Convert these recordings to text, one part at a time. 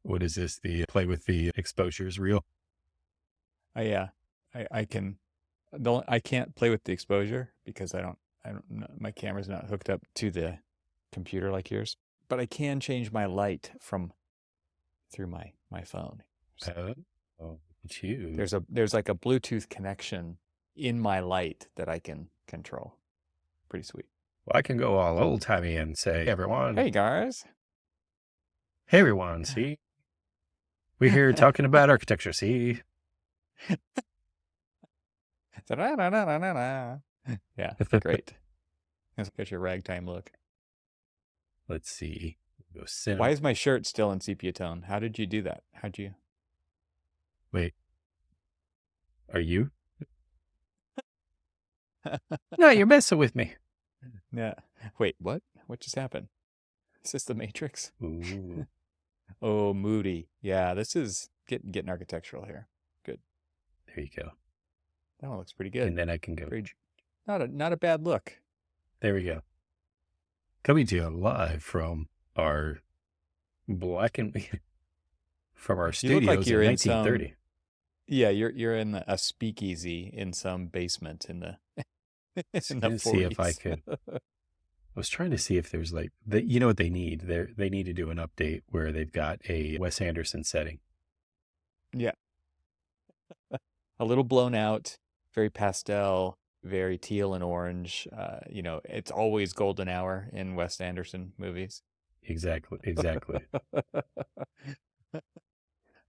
What is this? The play with the exposures reel? Yeah, I can. I can't play with the exposure because I don't know, my camera's not hooked up to the computer like yours. But I can change my light from through my phone. So Oh, oh, you. there's like a Bluetooth connection in my light that I can control. Pretty sweet. Well, I can go all old timey and say, Hey guys. hey everyone, see, we're here talking about architecture. See, Yeah, great. Let's get your ragtime look. let's see. Go Why cinema. is my shirt still in sepia tone? How did you do that? How'd you? Wait, are you? No, you're messing with me. Yeah. Wait, what? What just happened? Is this the Matrix? Ooh, Oh, moody. Yeah, this is getting architectural here. Good. there you go. That one looks pretty And good. then I can go. Very, not a bad look. There we go. Coming to you live from our black and from our You look like studios in you're in 1930. yeah, you're in a speakeasy in some basement in the in the See if I 40s. could. I was trying to see if there's like you know what they need. They need to do an update where they've got a Wes Anderson setting. Yeah. A little blown out, very pastel, very teal and orange. It's always golden hour in Wes Anderson movies. Exactly.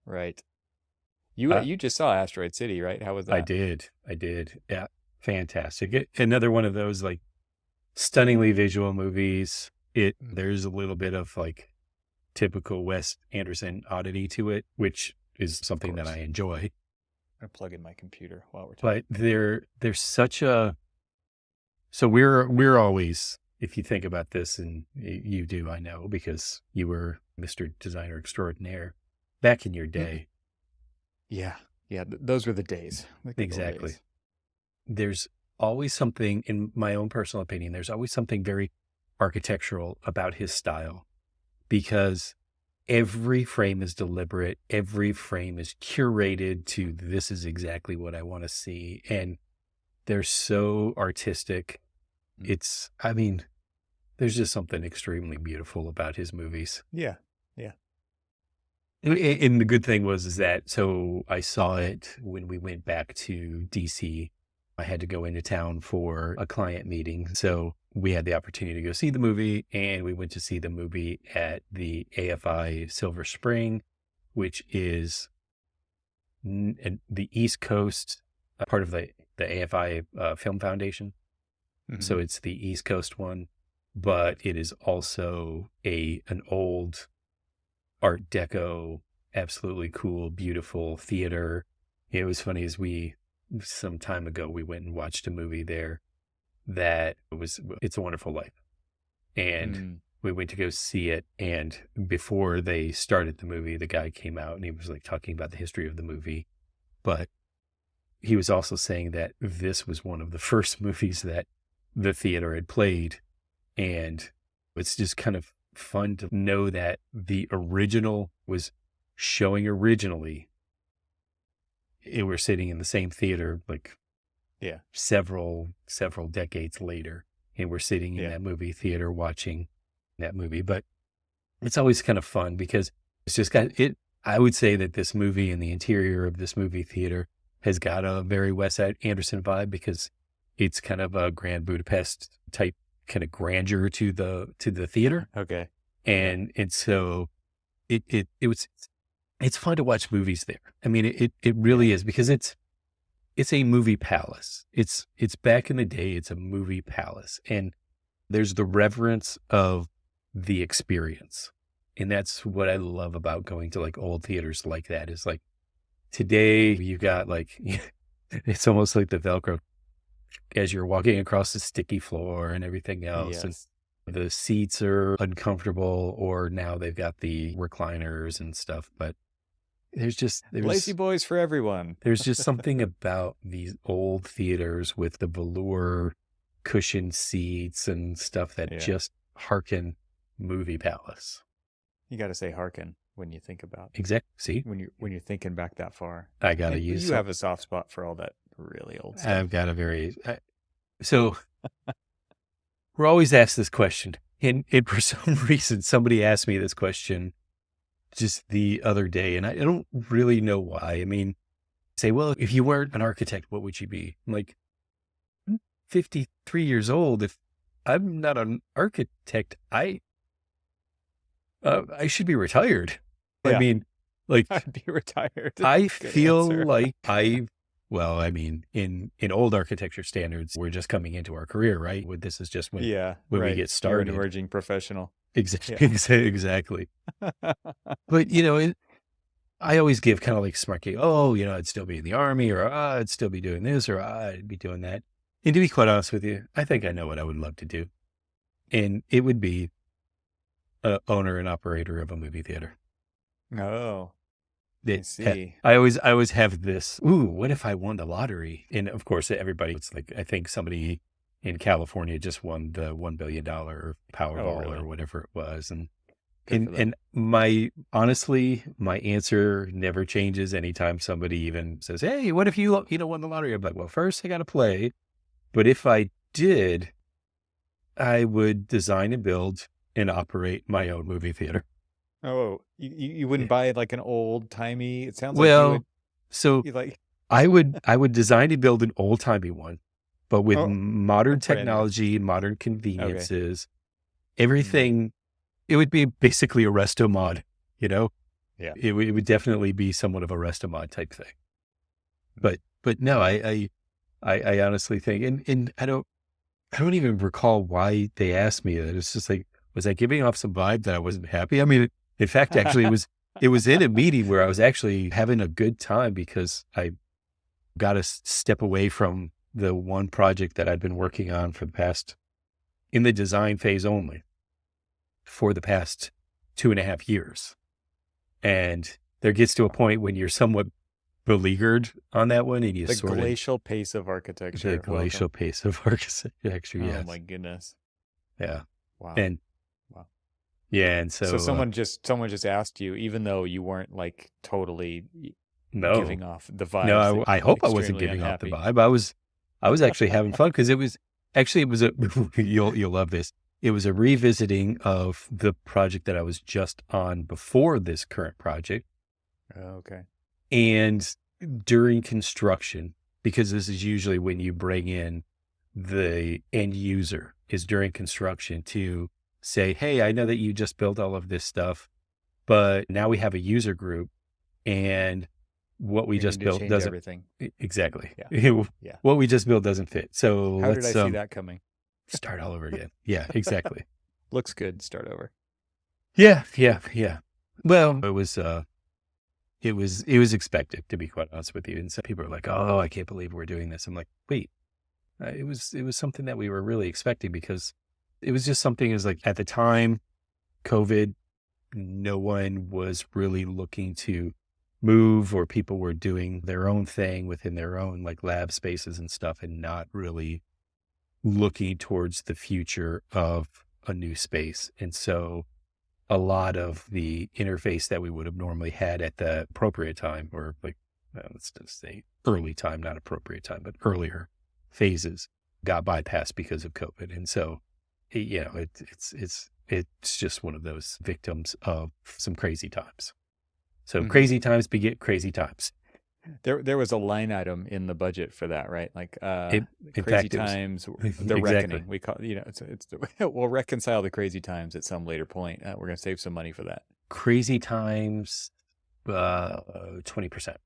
Right. Uh, You just saw Asteroid City, right? How was I that? did. Yeah, fantastic. Another one of those like stunningly visual movies. There's a little bit of like typical Wes Anderson oddity to it, which is Of something that course. I enjoy. I'm gonna plug in my computer while we're But talking. there's such a so we're always, if you think about this, and you do, I know, because you were Mr. Designer Extraordinaire back in your Mm. day. Yeah. Yeah, those were the days. The good old Exactly. days. There's always something, in my own personal opinion, there's always something very architectural about his style because every frame is deliberate. Every frame is curated to this is exactly what I want to see. And they're so artistic. I mean, there's just something extremely beautiful about his movies. Yeah. Yeah. And the good thing is that, so I saw it when we went back to DC. I had to go into town for a client meeting. So we had the opportunity to go see the movie, and we went to see the movie at the AFI Silver Spring, which is the East Coast, part of the AFI Film Foundation. Mhm. So it's the East Coast one, but it is also an old Art Deco, absolutely cool, beautiful theater. It was funny as some time ago, we went and watched a movie there that was It's a Wonderful Life. And we went to go see it. And before they started the movie, the guy came out and he was like talking about the history of the movie. But he was also saying that this was one of the first movies that the theater had played. And it's just kind of fun to know that the original was showing originally. We're sitting in the same theater, like several decades later, and we're sitting in that movie theater watching that movie. But it's always kind of fun because it's just got it. I would say that this movie and the interior of this movie theater has got a very Wes Anderson vibe because it's kind of a Grand Budapest type kind of grandeur to the theater. Okay. And so it's fun to watch movies there. I mean, it really is because it's a movie palace. It's back in the day, it's a movie palace. And there's the reverence of the experience. And that's what I love about going to like old theaters like that is like today you got like, it's almost like the Velcro as you're walking across the sticky floor and everything else. Yes. And the seats are uncomfortable, or now they've got the recliners and stuff. But there's Lazy boys for everyone. there's just something about these old theaters with the velour cushioned seats and stuff that just harken movie palace. You got to say hearken when you think about See, when you're thinking back that far. I got to And use you some. have a soft spot for all that really old stuff. I've got a so we're always asked this question. And for some reason, somebody asked me this question just the other day, and I don't really know why. I mean, say, well, if you weren't an architect, what would you be? I'm like, I'm 53 years old. If I'm not an architect, I should be retired. I Yeah, mean, like, I'd be retired. I Good feel answer. like well, I mean, in old architecture standards, we're just coming into our career, right? This is just Yeah, when we right. get You're an started. emerging professional. Exactly. Yeah. Exactly. But, I always give kind of like smart cake. Oh, I'd still be in the army, or I'd still be doing this, or I'd be doing that. And to be quite honest with you, I think I know what I would love to do. And it would be a owner and operator of a movie theater. Oh, I That see. I always have this. Ooh, what if I won the lottery? And of course, it's like, I think somebody in California just won the $1 billion Powerball really? or whatever it was. And Good for them. honestly, my answer never changes anytime somebody even says, "Hey, what if you won the lottery?" I'm like, well, first I got to play. But if I did, I would design and build and operate my own movie theater. Oh, you wouldn't Yeah. buy like an old timey. It sounds like Well, so you like I would design and build an old timey one, but with oh, modern brand new. technology, modern Okay. conveniences, Mm, everything. It would be basically a resto mod, you know? yeah. It would definitely be somewhat of a resto mod type thing. Mm, But no, yeah. I honestly think, and I don't even recall why they asked me that. It's just like, was I giving off some vibe that I wasn't happy? I mean, in fact, actually, it was in a meeting where I was actually having a good time because I got to step away from the one project that I'd been working on in the design phase only for the past 2.5 years. And there gets to a Wow. point when you're somewhat beleaguered on that one, and you The sort of glacial pace of the architecture. glacial Welcome. pace of architecture. Oh Yes. my goodness. Yeah. Wow. And Wow. yeah. And So so, someone just asked you, even though you weren't like totally no, giving off the vibes no, that I you were hope I wasn't extremely giving off the unhappy. vibe. I was actually having fun because it was a, you'll love this. It was a revisiting of the project that I was just on before this current project. Okay. And during construction, because this is usually when you bring in the end user, is during construction to say, hey, I know that you just built all of this stuff, but now we have a user group, and what we We just need to built change doesn't everything. exactly. Yeah. Yeah. What we just built doesn't fit. So How did let's I see that coming? start all over again. Yeah, exactly. Looks good. Start over. Yeah, yeah, yeah. Well, it was expected, to be quite honest with you. And some people are like, "Oh, I can't believe we're doing this." I'm like, "Wait, it was something that we were really expecting because it was just something." Is like, at the time, COVID, no one was really looking to move, or people were doing their own thing within their own like lab spaces and stuff, and not really looking towards the future of a new space. And so a lot of the interface that we would have normally had at the appropriate time, or like, let's just say early time, not appropriate time, but earlier phases, got bypassed because of COVID. And so, it's just one of those victims of some crazy times. So Hmm. crazy times beget crazy times. There was a line item in the budget for that, right? Like In crazy fact, it was times, the exactly reckoning. We call we'll reconcile the crazy times at some later point. We're gonna save some money for that. crazy times, 20%,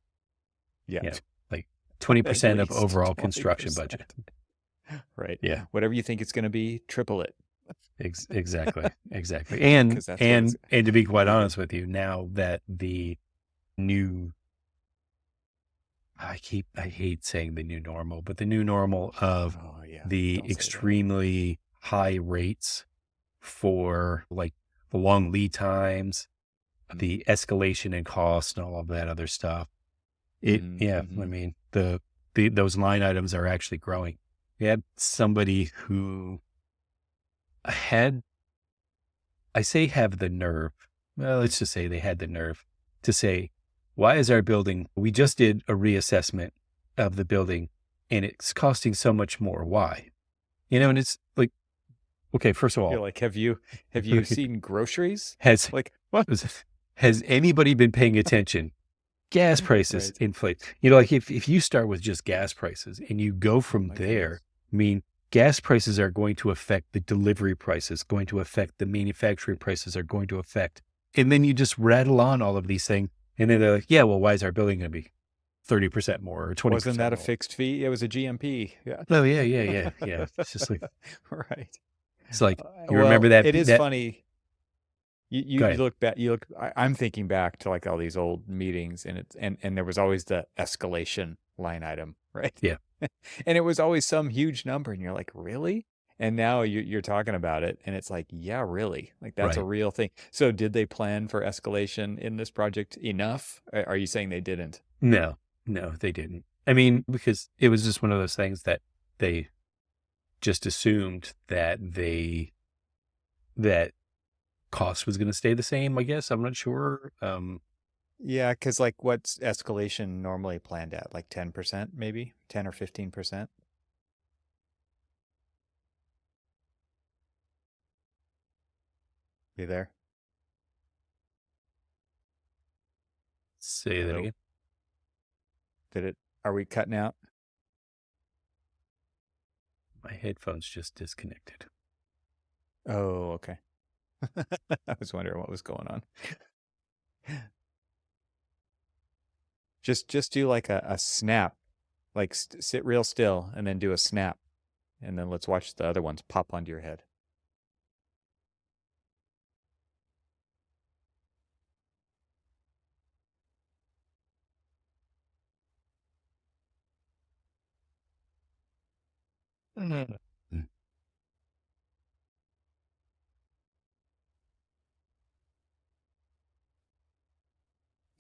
Yeah, like at 20% of least overall construction 20%. budget. Right. Yeah. Whatever you think it's gonna be, triple it Exactly. Exactly. And because that's what it's. and and to be quite honest with you, now that the new I hate saying the new normal, but the new normal of Oh yeah, the don't say that. extremely high rates for like the long lead times, the escalation in cost, and all of that other stuff. Yeah, I Mm-hmm. mean, those line items are actually growing. We had somebody who had, I say, have the nerve. well, let's just say they had the nerve to say, why is our building, we just did a reassessment of the building and it's costing so much more. Why? And it's like, okay, first of You're all, like, have you seen groceries? has, Like, what? has anybody been paying attention? Gas prices Right. inflate. Like if you start with just gas prices and you go Oh from my there, goodness. I mean, gas prices are going to affect the delivery prices, going to affect the manufacturing prices, are going to affect. And then you just rattle on all of these things. And then they're like, yeah, well, why is our building going to be 30% more or Wasn't 20% that a more? fixed fee? It was a GMP. Yeah. Oh, yeah, yeah, yeah, yeah. It's just like, Right. it's like, you remember Well, that, it is that, funny. go You ahead. look back, I'm thinking back to like all these old meetings, and and there was always the escalation line item, right? Yeah, And it was always some huge number, and you're like, really? And now you're talking about it, and it's like, yeah, really? Like that's a right. real thing. So did they plan for escalation in this project enough? Are you saying they didn't? No, no, they didn't. I mean, because it was just one of those things that they just assumed that cost was going to stay the same, I guess. I'm not sure. Yeah, because like what's escalation normally planned at? Like 10%, maybe 10 or 15%? You there? Say that Hello? again. Did it? Are we cutting out? My headphones just disconnected. Oh, okay. I was wondering what was going on. Just do like a snap, like sit real still and then do a snap, and then let's watch the other ones pop onto your head. Mm.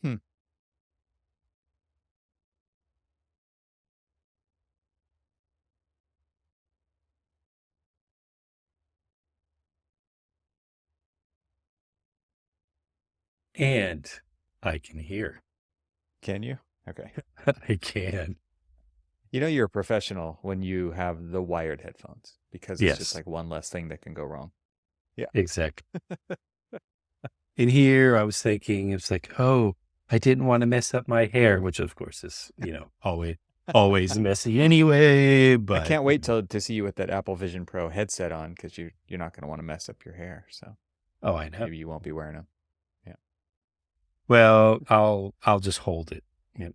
Hmm. And I can hear. Can you? Okay. I can. You know you're a professional when you have the wired headphones because it's just Yes, like one less thing that can go wrong. Yeah. exactly. In here, I was thinking, it's like, oh, I didn't want to mess up my hair, which of course is, always messy anyway. I But can't wait till to see you with that Apple Vision Pro headset on because you're not going to want to mess up your hair. So oh, I know. maybe you won't be wearing them. Yeah. Well, I'll just hold it. Yeah,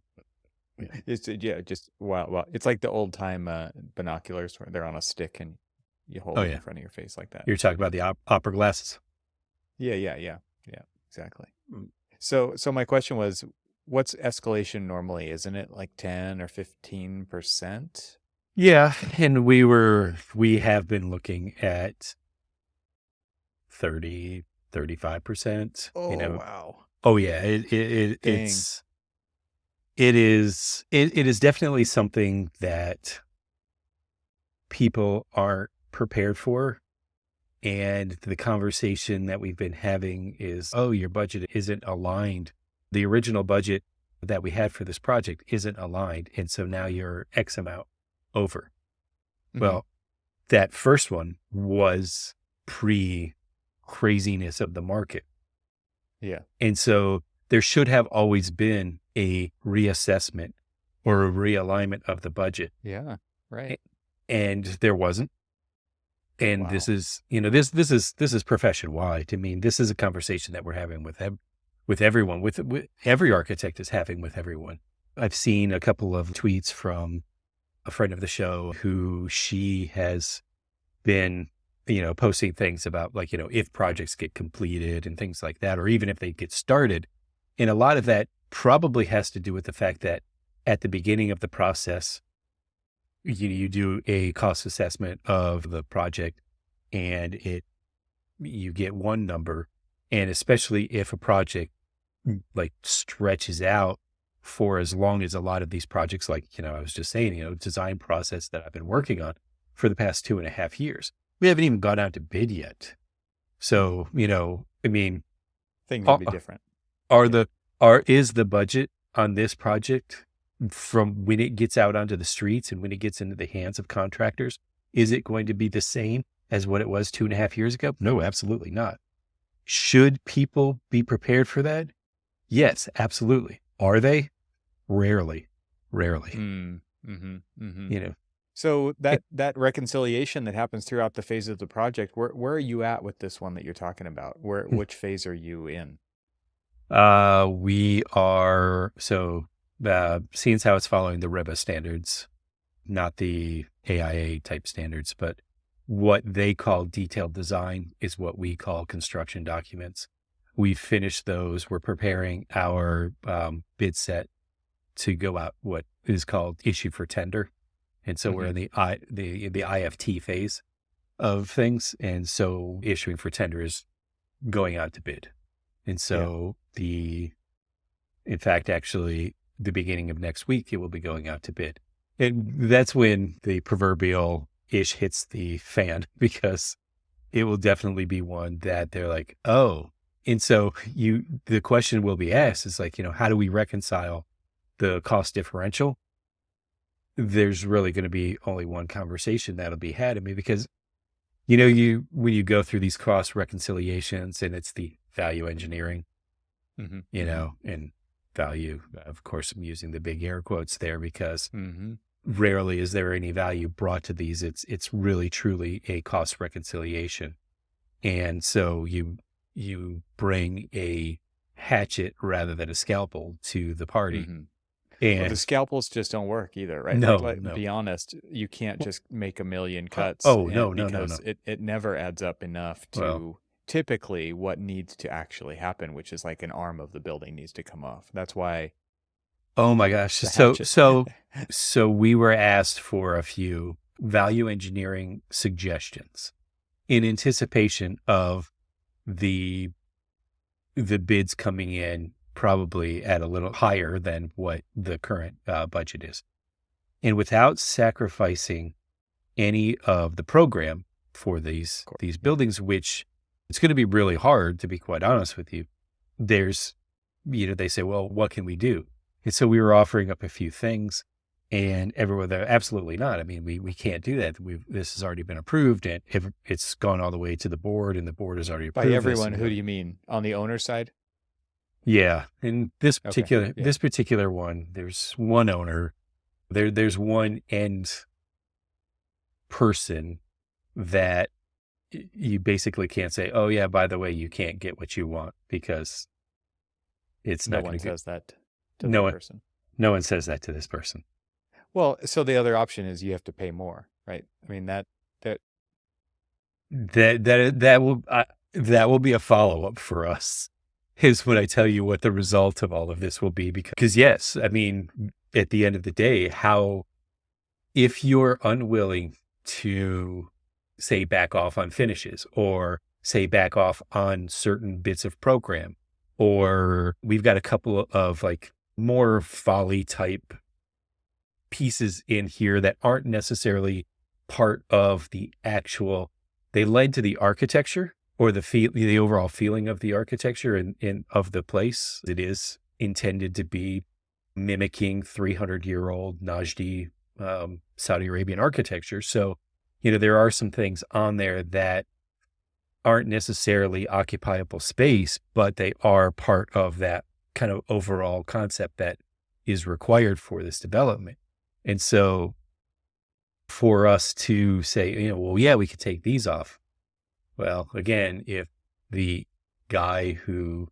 yeah. It's yeah, just wow. It's like the old time binoculars where they're on a stick and you hold Oh it in yeah. front of your face like that. You're talking about the opera glasses. Yeah. Exactly. Mm. So my question was, what's escalation normally? Isn't it like 10 or 15%? Yeah, and we have been looking at 30, 35%. Oh wow. Oh yeah, Dang. it is definitely something that people aren't prepared for. And the conversation that we've been having is, oh, your budget isn't aligned. The original budget that we had for this project isn't aligned. And so now you're X amount over. Hmm. Well, that first one was pre craziness of the market. Yeah. And so there should have always been a reassessment or a realignment of the budget. Yeah. Right. A- And there wasn't. And this Wow. is, this is profession wide. I mean, this is a conversation that we're having with everyone, with every architect is having with everyone. I've seen a couple of tweets from a friend of the show who she has been, posting things about like, if projects get completed and things like that, or even if they get started. And a lot of that probably has to do with the fact that at the beginning of the process, you do a cost assessment of the project and you get one number. And especially if a project like stretches out for as long as a lot of these projects, like, I was just saying, design process that I've been working on for the past 2.5 years, we haven't even gone out to bid yet. So, I mean, things would Are, be different. are Yeah. the is the budget on this project from when it gets out onto the streets and when it gets into the hands of contractors, is it going to be the same as what it was 2.5 years ago? No, absolutely not. Should people be prepared for that? Yes, absolutely. Are they? Rarely, rarely. Mm, mm-hmm, mm-hmm. You know, So it, that reconciliation that happens throughout the phase of the project, where are you at with this one that you're talking about? Which phase are you in? we are seeing how it's following the REBA standards, not the AIA type standards, but what they call detailed design is what we call construction documents. We've finished those. We're preparing our bid set to go out what is called issue for tender. And so we're Mm-hmm. in the IFT phase of things. And so issuing for tender is going out to bid. And Yeah. so in fact, actually the beginning of next week, it will be going out to bid. And that's when the proverbial ish hits the fan because it will definitely be one that they're like, oh, and so the question will be asked is like, how do we reconcile the cost differential? There's really going to be only one conversation that'll be had. I mean, because, when you go through these cost reconciliations and it's the value engineering, Mm-hmm. Mm-hmm. and value, of course, I'm using the big air quotes there because Mm-hmm. rarely is there any value brought to these. It's really truly a cost reconciliation. And so you bring a hatchet rather than a scalpel to the party. Mm-hmm. Well, the And scalpels just don't work either, right? Like, no, let no. be honest, you can't just make a million cuts Oh, no, no, no, because no. it never adds up enough Well, to typically what needs to actually happen, which is like an arm of the building needs to come off. That's why oh my gosh. the So, hatchet. so we were asked for a few value engineering suggestions in anticipation of the bids coming in probably at a little higher than what the current budget is. And without sacrificing any of the program for these Yeah. buildings, which it's going to be really hard, to be quite honest with you. There's, they say, well, what can we do? And so we were offering up a few things, and everyone there, absolutely not. I mean, we can't do that. This has already been approved, and it's gone all the way to the board, and the board has already By approved this. everyone, who do you mean? On the owner side? Yeah, in Okay. Yeah. this particular one, there's one owner. There's one end person that you basically can't say, oh yeah, by the way, you can't get what you want because it's No not one going to get. says that to No that one, person. no one says that to this person. Well, so the other option is you have to pay more, right? I mean that That will be a follow up for us. Is when I tell you what the result of all of this will be, because yes, I mean, at the end of the day, if you're unwilling to say back off on finishes or say back off on certain bits of program, or we've got a couple of like more folly type pieces in here that aren't necessarily part of the actual, they led to the architecture or the overall feeling of the architecture and of the place. It is intended to be mimicking 300-year-old Najdi Saudi Arabian architecture. So, there are some things on there that aren't necessarily occupiable space, but they are part of that kind of overall concept that is required for this development. And so for us to say, well, yeah, we could take these off. Well, again, if the guy who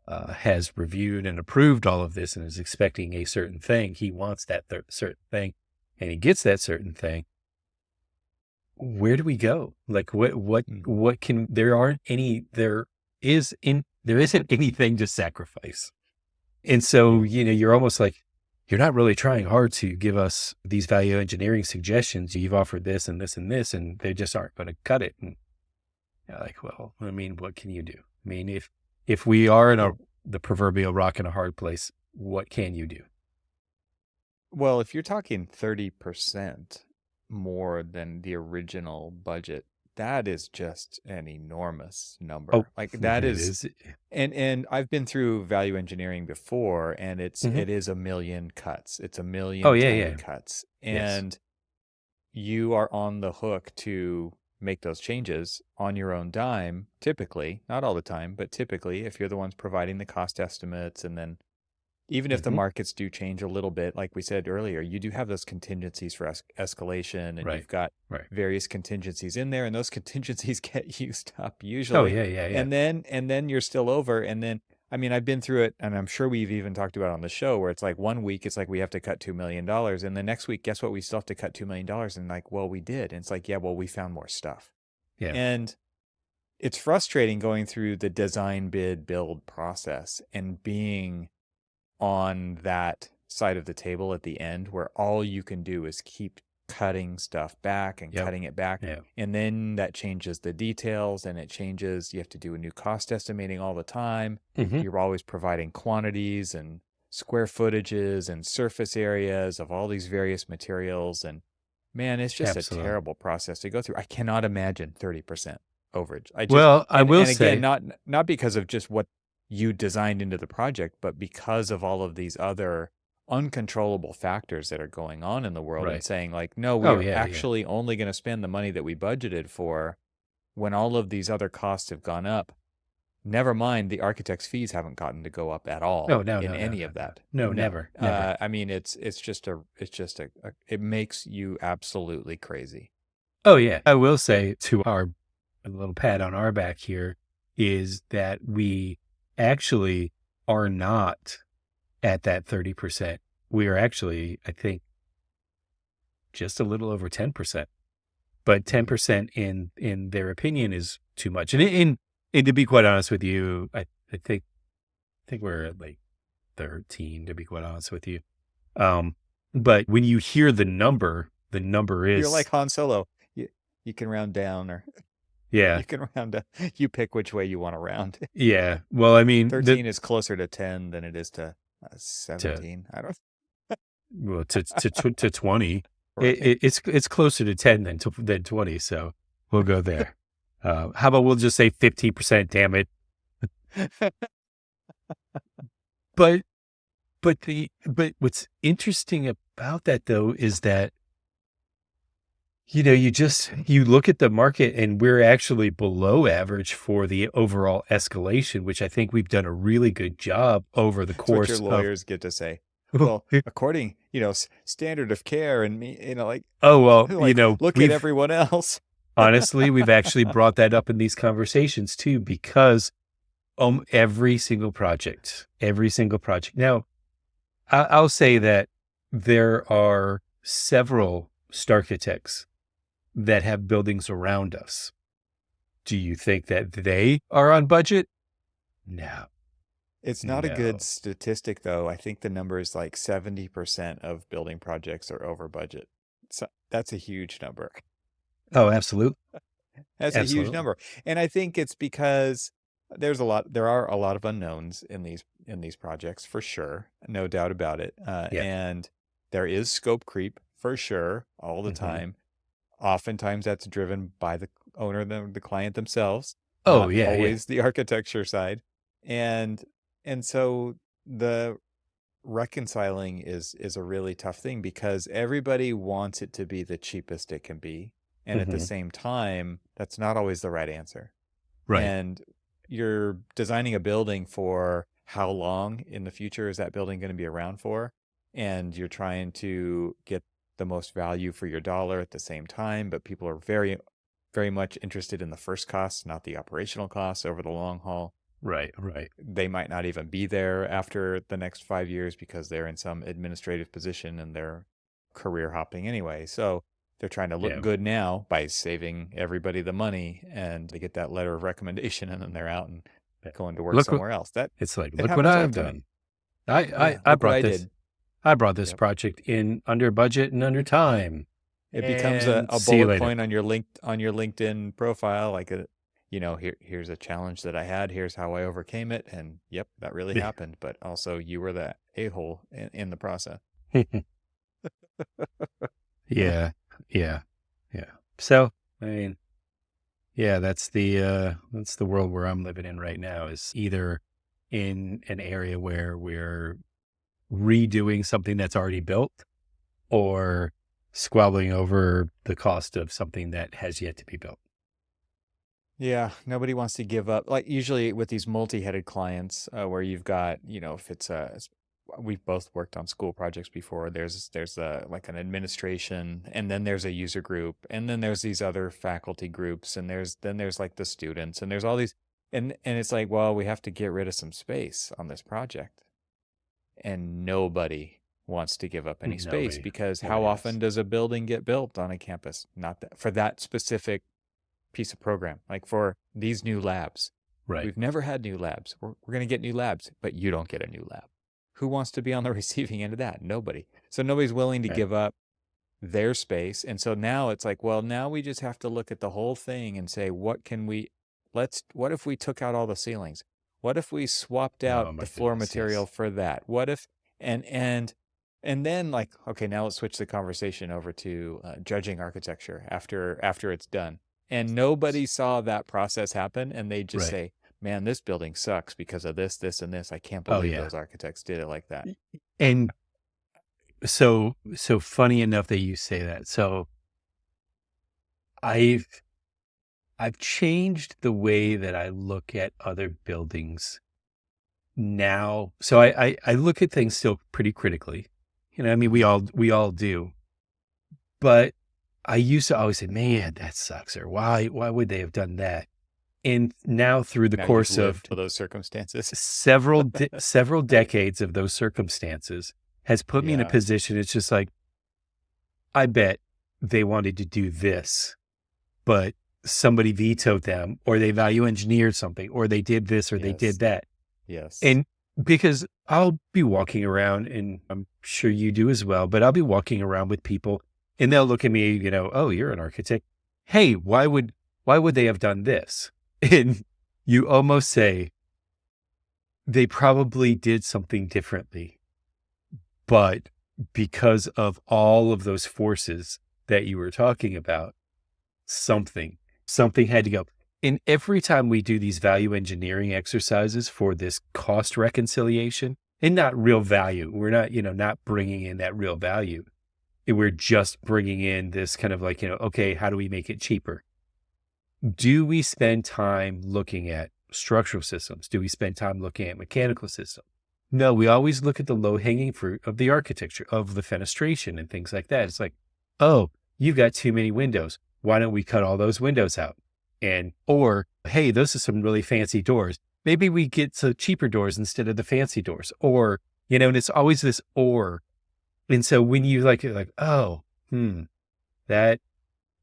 has reviewed and approved all of this and is expecting a certain thing, he wants that certain thing, and he gets that certain thing, where do we go? Like what can, there isn't anything to sacrifice. And so, you're almost like, you're not really trying hard to give us these value engineering suggestions. You've offered this and this and this, and they just aren't going to cut it. And you're like, well, I mean, what can you do? I mean, if we are in the proverbial rock in a hard place, what can you do? Well, if you're talking 30% more than the original budget, that is just an enormous Oh, number. Like that it is, is. and I've been through value engineering before, and Mhm. it is a million cuts. It's a Oh, million yeah, tiny yeah. cuts, Yes. and you are on the hook to make those changes on your own dime, typically, not all the time, but typically, if you're the ones providing the cost estimates. And then even if the Hmm. markets do change a little bit, like we said earlier, you do have those contingencies for escalation, and Right. you've got Right. various contingencies in there, and those contingencies get used up Oh, usually. yeah, yeah, yeah. And then you're still over. And then, I mean, I've been through it, and I'm sure we've even talked about it on the show, where it's like one week it's like we have to cut $2 million, and the next week, guess what? We still have to cut $2 million, and like, well, we did. And it's like, yeah, well, we found more stuff. Yeah. And it's frustrating going through the design, bid, build process and being on that side of the table at the end, where all you can do is keep cutting stuff back and Yep. cutting it back. Yeah. And then that changes the details, and it changes. You have to do a new cost estimating all the time. Hmm. You're always providing quantities and square footages and surface areas of all these various materials. And man, it's just a Absolutely. terrible process to go through. I cannot imagine 30% overage. I just, Well, I will and again, say, not because of just what you designed into the project, but because of all of these other uncontrollable factors that are going on in the world, and right. saying like, no, we Oh, are yeah, yeah. actually only going to spend the money that we budgeted for when all of these other costs have gone up. Never mind, the architect's fees haven't gotten to go up at all No, no, in no, no, any no, of no. that. No, No, never, never. I mean, it's just a it makes you absolutely crazy. Oh, yeah. I will say to our a little pat on our back here is that we actually are not at that 30%. We are actually, I think, just a little over 10%. But Mhm. 10% in their opinion is too much. And to be quite honest with you, I think we're at like 13, to be quite honest with you. Um, but when you hear the number You're is, like Han Solo. You can round down, or yeah, you can round up. You pick which way you want to round. yeah. Well, I mean, 13 is closer to 10 than it is to to, 17. I don't well, to 20, right. it's closer to 10 than 20. So we'll go there. How about we'll just say 15%, damn it. But, but what's interesting about that though is that, you look at the market and we're actually below average for the overall escalation, which I think we've done a really good job over the That's what your course of. lawyers get to say. Well, according, standard of care, and me, Oh, well, like look at we've everyone else. honestly, we've actually brought that up in these conversations too, because every single project. Now, I'll say that there are several Starchitects that have buildings around us. Do you think that they are on budget? No, It's not a good no. statistic, though. I think the number is like 70% of building projects are over budget. So that's a huge number. Oh, absolutely. That's a huge Absolutely. number. And I think it's because there are a lot of unknowns in these projects, for sure. No doubt about it. Yeah. And there is scope creep for sure all the Hmm. time. Oftentimes that's driven by the owner, the client themselves, Oh, not yeah, yeah. always the architecture side. And so the reconciling is a really tough thing, because everybody wants it to be the cheapest it can be. And at the Hmm. same time, that's not always the right answer. Right. And you're designing a building for how long in the future is that building going to be around for? And you're trying to get the most value for your dollar at the same time, but people are very, very much interested in the first costs, not the operational costs over the long haul. Right. Right. They might not even be there after the next 5 years because they're in some administrative position and they're career hopping anyway. So they're trying to look Yeah. good now by saving everybody the money, and they get that letter of recommendation, and then they're out and Yeah. going to work Look what somewhere else. it's like. It Look what happens all I've the time. done. I, I, Yeah, I look what brought I this. did. I brought this Yep. project in under budget and under time. It becomes And a see you bullet later. point on your LinkedIn profile, like here's a challenge that I had. Here's how I overcame it, and yep, that really Yeah. happened. But also, you were the a-hole in the process. Yeah. Yeah. Yeah. So, I mean, Yeah, that's the world where I'm living in right now, is either in an area where we're redoing something that's already built, or squabbling over the cost of something that has yet to be built. Yeah, nobody wants to give up. Like usually with these multi-headed clients, where you've got, if it's we've both worked on school projects before. There's like an administration, and then there's a user group, and then there's these other faculty groups, and there's like the students, and there's all these, and it's like, well, we have to get rid of some space on this project, and nobody wants to give up any space Nobody, because how nobody often does. does a building get built on a campus? Not that for that specific piece of program, like for these new labs. Right. We've never had new labs. We're going to get new labs, but you don't get a new lab. Who wants to be on the receiving end of that? Nobody. So nobody's willing to Right. give up their space. And so now it's like, well, now we just have to look at the whole thing and say, what if we took out all the ceilings? What if we swapped out Oh the my floor goodness, material yes. for that? What if, and, and, and then like, okay, now let's switch the conversation over to judging architecture after it's done. And nobody saw that process happen, and they just Right. say, man, this building sucks because of this, this, and this. I can't Oh believe yeah. those architects did it like that. And so funny enough that you say that. So I've I've changed the way that I look at other buildings now. So I look at things still pretty critically. I mean, Mhm. we all do. But I used to always say, "Man, that sucks," or why would they have done that?" And now through the Now you've course of lived to those circumstances. several decades of those circumstances has put me in a Yeah. position, it's just like, I bet they wanted to do this, but somebody vetoed them, or they value engineered something, or they did this, or they did Yes. that. Yes. And because I'll be walking around, and I'm sure you do as well, but I'll be walking around with people and they'll look at me, "Oh, you're an architect. Hey, why would they have done this?" And you almost say they probably did something differently, but because of all of those forces that you were talking about, something, something had to go. And every time we do these value engineering exercises for this cost reconciliation, and not real value, we're not, not bringing in that real value. We're just bringing in this kind of like, okay, how do we make it cheaper? Do we spend time looking at structural systems? Do we spend time looking at mechanical systems? No, we always look at the low hanging fruit of the architecture, of the fenestration and things like that. It's like, oh, you've got too many windows. Why don't we cut all those windows out? Or, hey, those are some really fancy doors. Maybe we get some cheaper doors instead of the fancy doors. Or, and it's always this or. And so when you're like, oh, that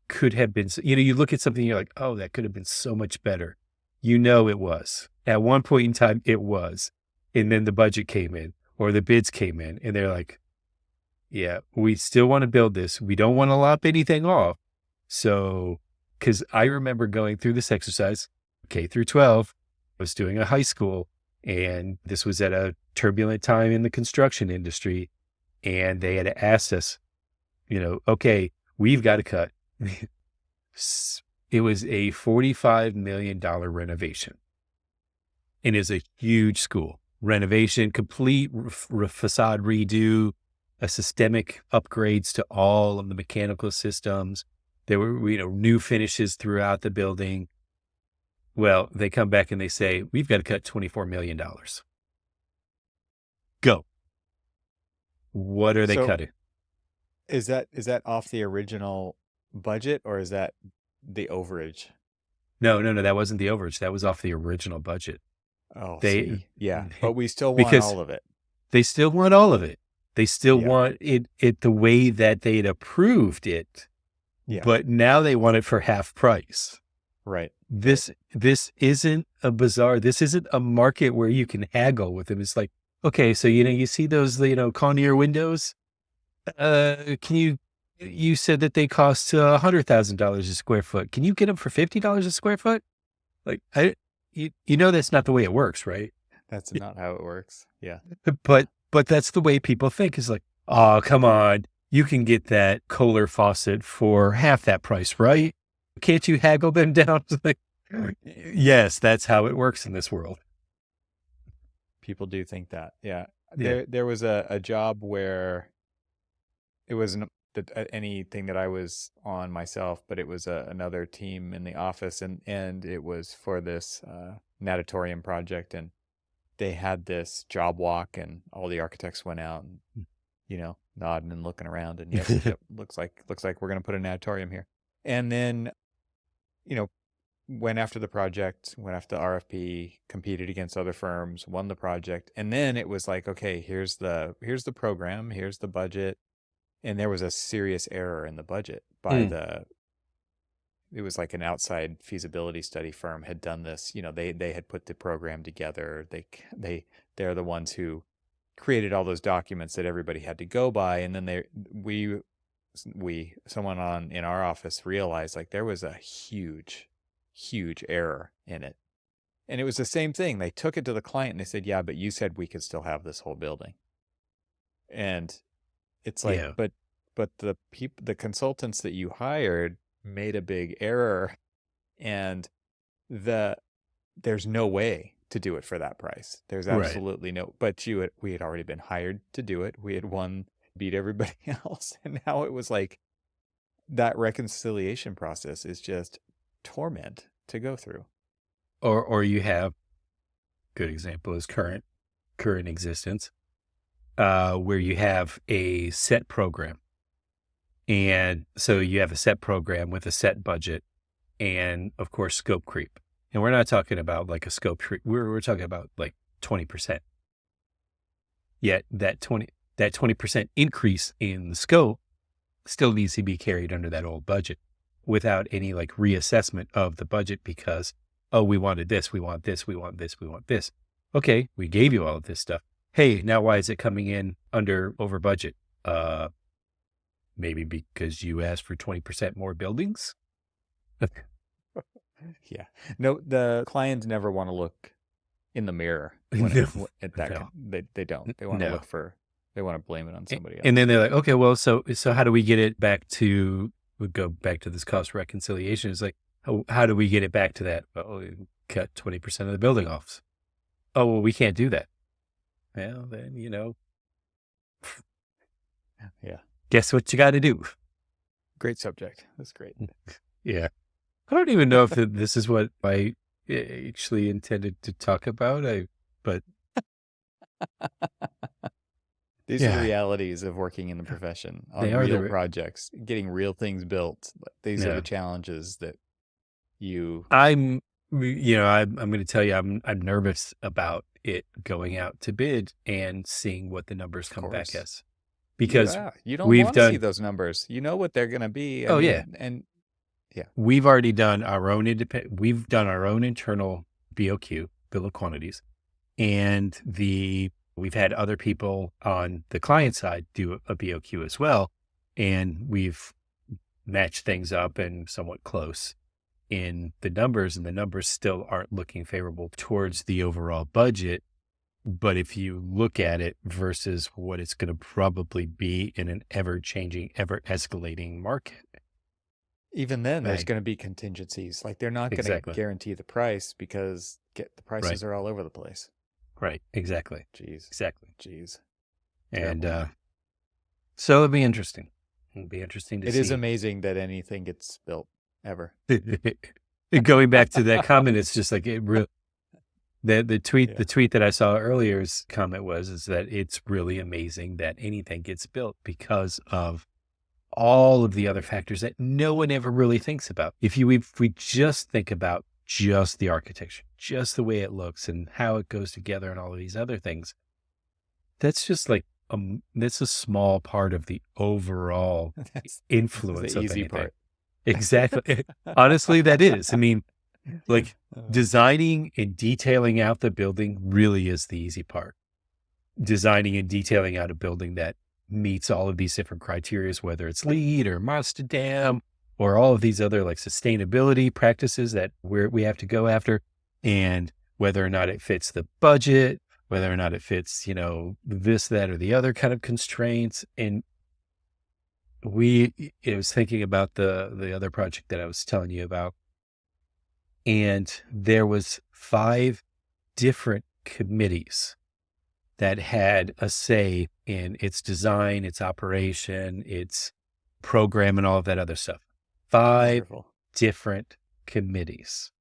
could have been, you look at something, you're like, oh, that could have been so much better. It was. At one point in time, it was. And then the budget came in, or the bids came in, and they're like, yeah, we still want to build this. We don't want to lop anything off. So, because I remember going through this exercise, K through 12, I was doing a high school, and this was at a turbulent time in the construction industry. And they had asked us, okay, we've got to cut. It was a $45 million renovation. And it's a huge school. Renovation, complete facade redo, a systemic upgrades to all of the mechanical systems. There were, new finishes throughout the building. Well, they come back and they say, we've got to cut $24 million. Go. What are they So cutting? is that off the original budget, or is that the overage? No, that wasn't the overage. That was off the original budget. Oh, They, see. Yeah. But we still want because all of it. they still want all of it. They still Yeah. want it the way that they'd approved it, Yeah. but now they want it for half price. Right. This isn't a bazaar. This isn't a market where you can haggle with them. It's like, okay, so you see those Conair windows? You said that they cost $100,000 a square foot. Can you get them for $50 a square foot? Like that's not the way it works, right? That's not how it works. Yeah. But that's the way people think, is like, oh, come on, you can get that Kohler faucet for half that price, right? Can't you haggle them down? It's like, yes, that's how it works in this world. People do think that. Yeah. Yeah. There was a job where it wasn't anything that I was on myself, but it was another team in the office, and it was for this natatorium project, and they had this job walk, and all the architects went out and nodding and looking around, and yes, yep, looks like we're going to put a natatorium here. And then went after the project, went after the RFP, competed against other firms, won the project, and then it was like, okay, here's the program, here's the budget, and there was a serious error in the budget by it was like an outside feasibility study firm had done this. They had put the program together. They're the ones who created all those documents that everybody had to go by, and then someone in our office realized like there was a huge error in it. And it was the same thing. They took it to the client and they said, yeah, but you said we could still have this whole building. And it's like, Yeah. but the consultants that you hired made a big error, and there's no way to do it for that price. There's absolutely no, but we had already been hired to do it. We had beat everybody else. And now it was like that reconciliation process is just torment to go through. Or you have, good example is current existence, where you have a set program. And so you have a set program with a set budget and of course scope creep. And we're not talking about like a scope creep. We're talking about like 20%. Yet that 20% increase in the scope still needs to be carried under that old budget without any like reassessment of the budget because, oh, we wanted this, we want this, we want this, we want this. Okay, we gave you all of this stuff. Hey, now why is it coming in over budget? Maybe because you asked for 20% more buildings? Yeah. No, the clients never want to look in the mirror at that. No. They don't. They want to they want to blame it on somebody else. And then they're like, okay, well, so how do we get it back to, we'll go back to this cost reconciliation. It's like, how do we get it back to that? Well, we cut 20% of the building off. Oh, well, we can't do that. Well, then, yeah. Guess what you got to do? Great subject. That's great. Yeah. I don't even know if this is what I actually intended to talk about. But these are the realities of working in the profession on real projects, getting real things built. These are the challenges that I'm going to tell you, I'm nervous about it going out to bid and seeing what the numbers come back as. Because you don't want to see those numbers. You know what they're going to be. And we've already done our own we've done our own internal BOQ, bill of quantities, and we've had other people on the client side do a BOQ as well, and we've matched things up and somewhat close in the numbers, and the numbers still aren't looking favorable towards the overall budget. But if you look at it versus what it's going to probably be in an ever-changing, ever-escalating market, even then, there's going to be contingencies. Like they're not going to guarantee the price because the prices are all over the place. Right. Exactly. Jeez. Exactly. Jeez. And so it'll be interesting. It'll be interesting to see. It is amazing that anything gets built ever. Going back to that comment, it's just like it really. The tweet that I saw earlier's comment is that it's really amazing that anything gets built because of all of the other factors that no one ever really thinks about. If we just think about just the architecture, just the way it looks and how it goes together and all of these other things, that's just like that's a small part of the overall influence the of easy anything. Part. Exactly. Honestly, that is. I mean, like designing and detailing out the building really is the easy part. Designing and detailing out a building that meets all of these different criteria, whether it's LEED or Amsterdam or all of these other like sustainability practices that we have to go after, and whether or not it fits the budget, whether or not it fits, this, that, or the other kind of constraints. And it was thinking about the other project that I was telling you about, and there was 5 different committees that had a say in its design, its operation, its program, and all of that other stuff. 5 Wonderful. different committees.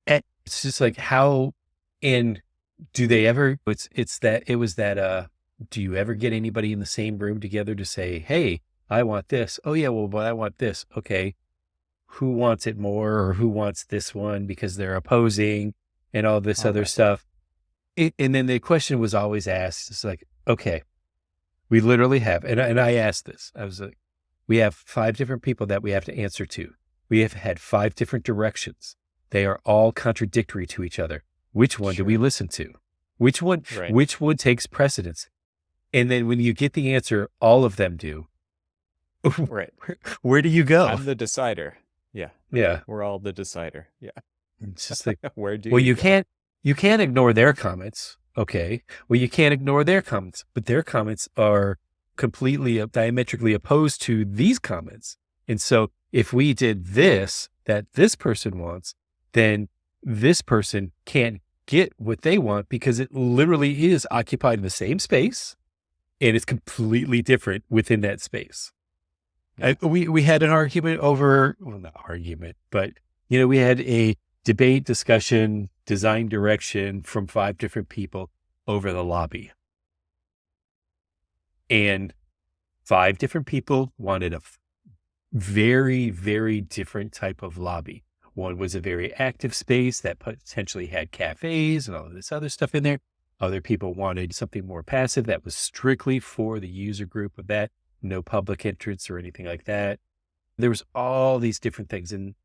And it's just like how, and do they ever, it was that, do you ever get anybody in the same room together to say, hey, I want this. Oh yeah, well, but I want this. Okay. Who wants it more, or who wants this one because they're opposing and all this All other right. stuff. And then the question was always asked, it's like, okay, we literally have, and I asked this, I was like, we have 5 different people that we have to answer to. We have had 5 different directions. They are all contradictory to each other. Which one do we Sure. listen to? Right. Which one takes precedence? And then when you get the answer, all of them do. Right. Where do you go? I'm the decider. Yeah. Yeah. We're all the decider. Yeah. It's just like, Where do well, you go? you can't ignore their comments. Okay. Well, you can't ignore their comments, but their comments are completely diametrically opposed to these comments. And so if we did this, that this person wants, then this person can't get what they want because it literally is occupied in the same space and it's completely different within that space. Yeah. We had an argument over, well, not argument, but we had a debate, discussion, design direction from 5 different people over the lobby. And 5 different people wanted a very, very different type of lobby. One was a very active space that potentially had cafes and all of this other stuff in there. Other people wanted something more passive that was strictly for the user group of that, no public entrance or anything like that. There was all these different things. And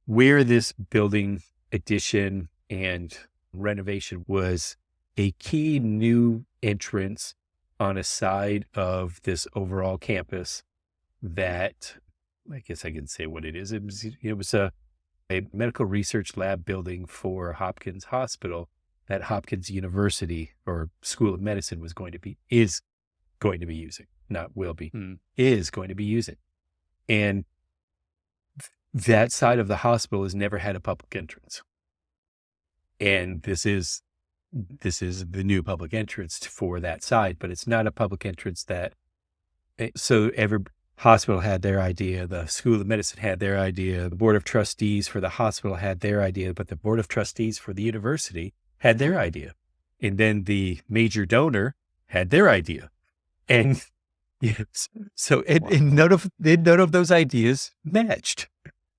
where this building addition and renovation was a key new entrance on a side of this overall campus that, I guess I can say what it is. It was a medical research lab building for Hopkins Hospital that Hopkins University or School of Medicine is going to be using, not will be, is going to be using. And that side of the hospital has never had a public entrance. And this is the new public entrance for that side, but it's not a public entrance so every hospital had their idea, the School of Medicine had their idea, the Board of Trustees for the hospital had their idea, but the Board of Trustees for the university had their idea. And then the major donor had their idea. And yes, so and none of those ideas matched.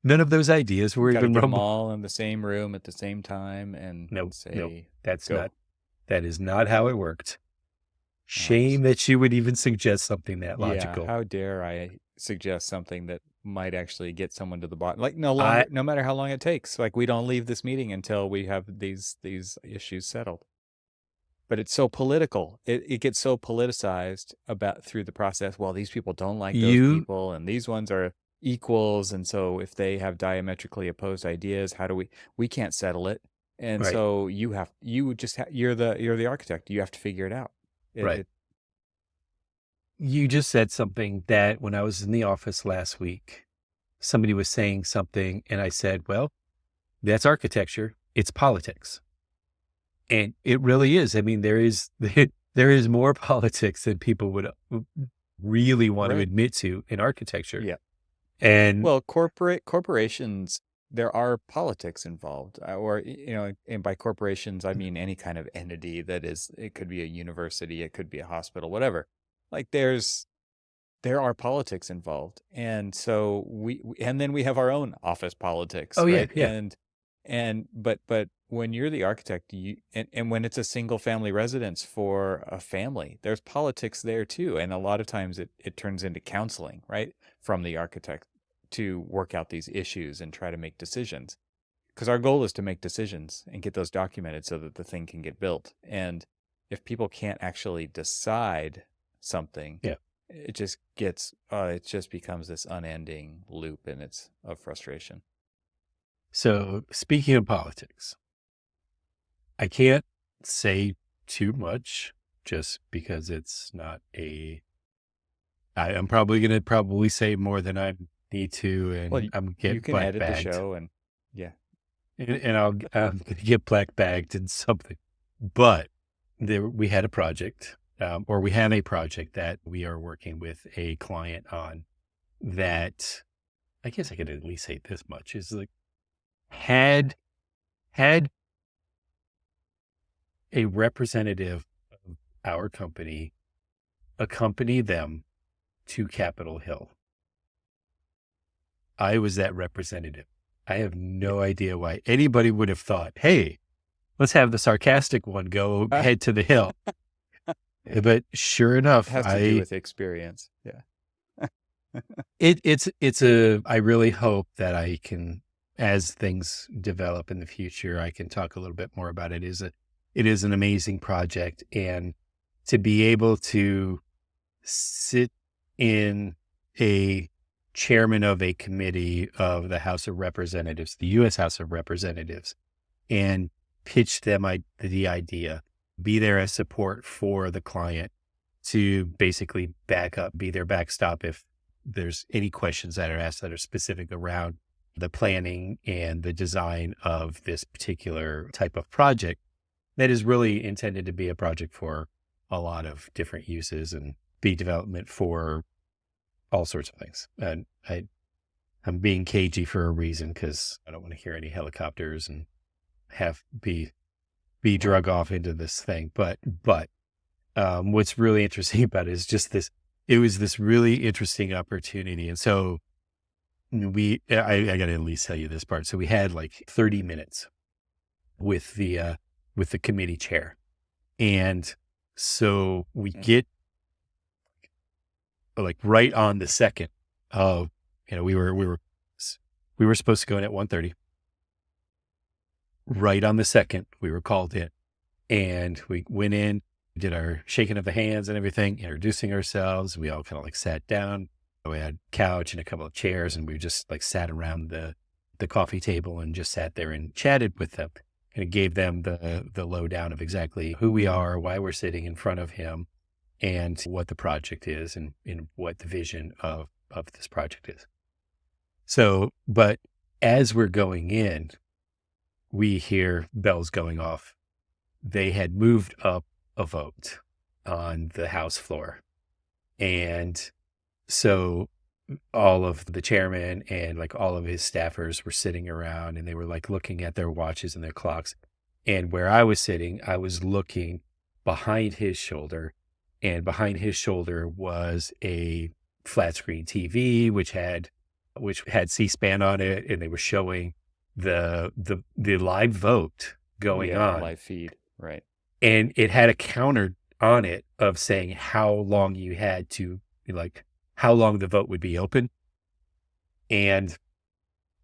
None of those ideas were even get them all in the same room at the same time and say, that is not how it worked. Shame that you would even suggest something that logical. Yeah, how dare I suggest something that might actually get someone to the bottom? Like no matter how long it takes. Like we don't leave this meeting until we have these issues settled. But it's so political. It gets so politicized through the process. Well, these people don't like those people, and these ones are equals. And so if they have diametrically opposed ideas, how do we can't settle it. And right. So you're the architect. You have to figure it out. Right. You just said something that when I was in the office last week, somebody was saying something and I said, well, that's architecture. It's politics. And it really is. I mean, there is more politics than people would really want to admit to in architecture. Yeah. And well, corporations, there are politics involved, or and by corporations I mean any kind of entity it could be a university, it could be a hospital, whatever. Like there are politics involved, and so and then we have our own office politics. Oh right? Yeah. But when you're the architect, and when it's a single family residence for a family, there's politics there too, and a lot of times it turns into counseling, right, from the architect to work out these issues and try to make decisions, because our goal is to make decisions and get those documented so that the thing can get built. And if people can't actually decide something, it just becomes this unending loop, and it's of frustration. So speaking of politics, I can't say too much just because it's not a I'm probably going to say more than I need to, Well, and I'm you get can black edit the bagged, show and yeah. and I'm going to get black bagged in something. But we had a project, or we have a project that we are working with a client on that I guess I could at least say this much is like had had a representative of our company accompany them to Capitol Hill. I was that representative. I have Yeah. no idea why anybody would have thought, hey, let's have the sarcastic one go head to the hill. But sure It enough, has to do with experience. Yeah. I really hope that I can, as things develop in the future, I can talk a little bit more about it. It is an amazing project, and to be able to sit in a chairman of a committee of the House of Representatives, the U.S. House of Representatives, and pitch them the idea, be there as support for the client to basically back up, be their backstop if there's any questions that are asked that are specific around the planning and the design of this particular type of project that is really intended to be a project for a lot of different uses and be development for all sorts of things. And I'm being cagey for a reason because I don't want to hear any helicopters and be drug off into this thing. But what's really interesting about it is just this. It was this really interesting opportunity, and so I got to at least tell you this part. So we had like 30 minutes with the committee chair, and so we get like right on the second of, we were supposed to go in at 1:30. Right on the second, we were called in, and we went in, did our shaking of the hands and everything, introducing ourselves. We all kind of like sat down. We had a couch and a couple of chairs, and we just like sat around the coffee table and just sat there and chatted with them, and it gave them the lowdown of exactly who we are, why we're sitting in front of him, and what the project is, and what the vision of this project is. So, but as we're going in, we hear bells going off. They had moved up a vote on the House floor. And so all of the chairman and like all of his staffers were sitting around, and they were like looking at their watches and their clocks. And where I was sitting, I was looking behind his shoulder, and behind his shoulder was a flat screen TV, which had C-SPAN on it, and they were showing the live vote going on. Live feed, right. And it had a counter on it of saying how long you had to, like, how long the vote would be open. And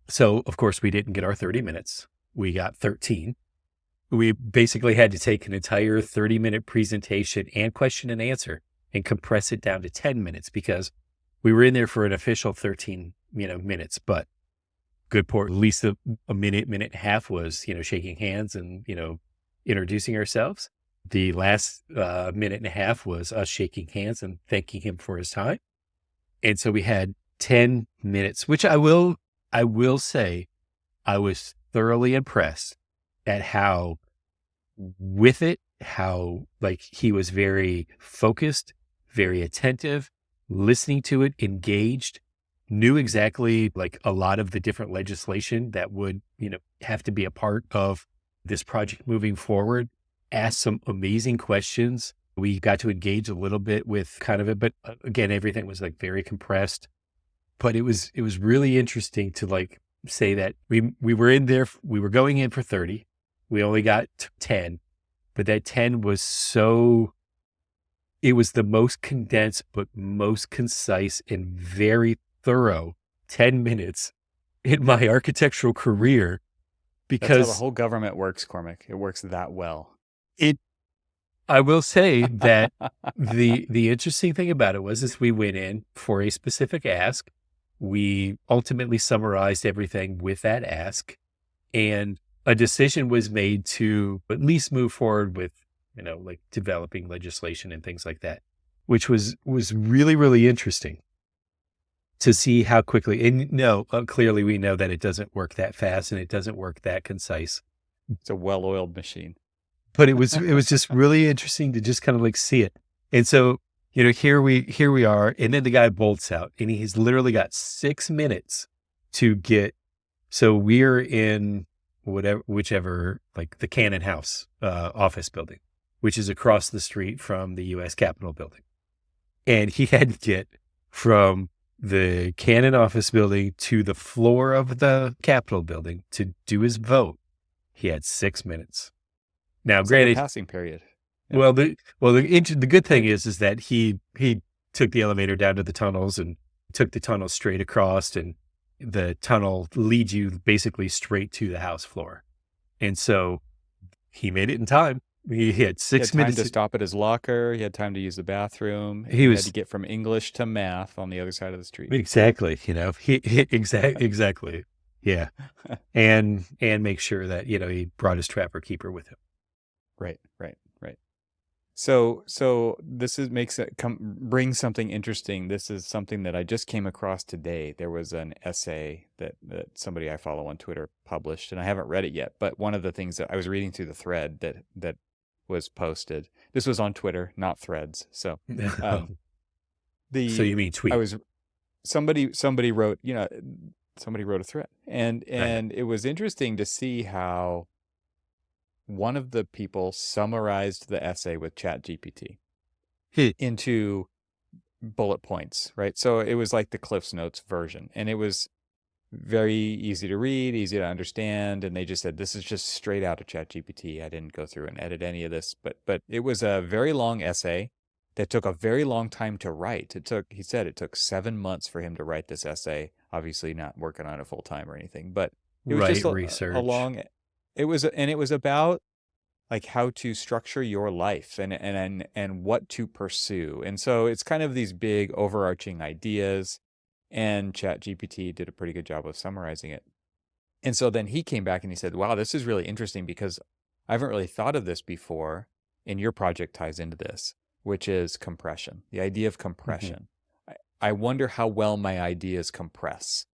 so, of course, we didn't get our 30 minutes. We got 13. We basically had to take an entire 30-minute presentation and question and answer and compress it down to 10 minutes because we were in there for an official 13, minutes. But good part, at least a minute and a half was, shaking hands and, introducing ourselves. The last minute and a half was us shaking hands and thanking him for his time. And so we had 10 minutes, which I will say I was thoroughly impressed at how like he was very focused, very attentive, listening to it, engaged, knew exactly like a lot of the different legislation that would, have to be a part of this project moving forward, asked some amazing questions. We got to engage a little bit with kind of it, but again, everything was like very compressed. But it was really interesting to like say that we were in there, we were going in for 30. We only got 10, but that 10 was it was the most condensed, but most concise and very thorough 10 minutes in my architectural career. That's how the Because whole government works, Cormac. It works that well. I will say that the interesting thing about it was we went in for a specific ask. We ultimately summarized everything with that ask, and a decision was made to at least move forward with, like developing legislation and things like that. which was really, really interesting to see how quickly, and no, clearly we know that it doesn't work that fast and it doesn't work that concise, It's a well-oiled machine. but it was just really interesting to just kind of like see it. And so, you know, here we are, and then the guy bolts out, and he's literally got 6 minutes to get. So we're in whichever, like the Cannon House office building, which is across the street from the U.S. Capitol building, and he had to get from the Cannon office building to the floor of the Capitol building to do his vote. He had 6 minutes. Now, It's like a granted, passing period. Yeah. well, the good thing is that he took the elevator down to the tunnels and took the tunnel straight across, and the tunnel leads you basically straight to the House floor. And so he made it in time. He had He had 6 time minutes. to stop at his locker. He had time to use the bathroom. He He was- had to get from English to math on the other side of the street. Exactly. You know, exactly. Yeah. And make sure that, you know, he brought his trapper keeper with him. Right. So this brings something interesting. This is something that I just came across today. There was an essay that somebody I follow on Twitter published, and I haven't read it yet. But one of the things that I was reading through the thread that was posted. This was on Twitter, not Threads. So So you mean tweet? Somebody wrote, somebody wrote a thread, and Right. it was interesting to see how one of the people summarized the essay with ChatGPT into bullet points, right? So it was like the Cliff's Notes version, and it was very easy to read, easy to understand, and they just said, this is just straight out of ChatGPT. I didn't go through and edit any of this, but it was a very long essay that took a very long time to write. He said it took 7 months for him to write this essay, obviously not working on it full time or anything, but it was just research. it was about like how to structure your life and what to pursue. And so it's kind of these big overarching ideas, and ChatGPT did a pretty good job of summarizing it. And so then he came back and he said, wow, this is really interesting because I haven't really thought of this before, and your project ties into this, which is compression, the idea of compression. I wonder how well my ideas compress,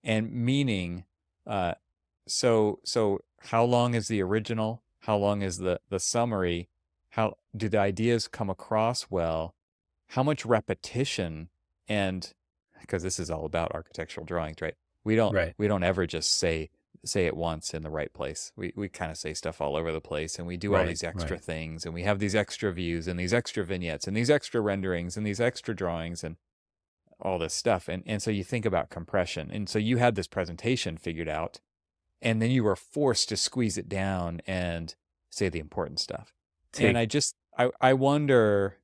and meaning, so how long is the original? How long is the summary? How do the ideas come across well? How much repetition? And because this is all about architectural drawings, right? We don't ever just say it once in the right place. We kind of say stuff all over the place, and we do all these extra things, and we have these extra views and these extra vignettes and these extra renderings and these extra drawings and all this stuff. And so you think about compression. And so you had this presentation figured out, and then you were forced to squeeze it down and say the important stuff. And I wonder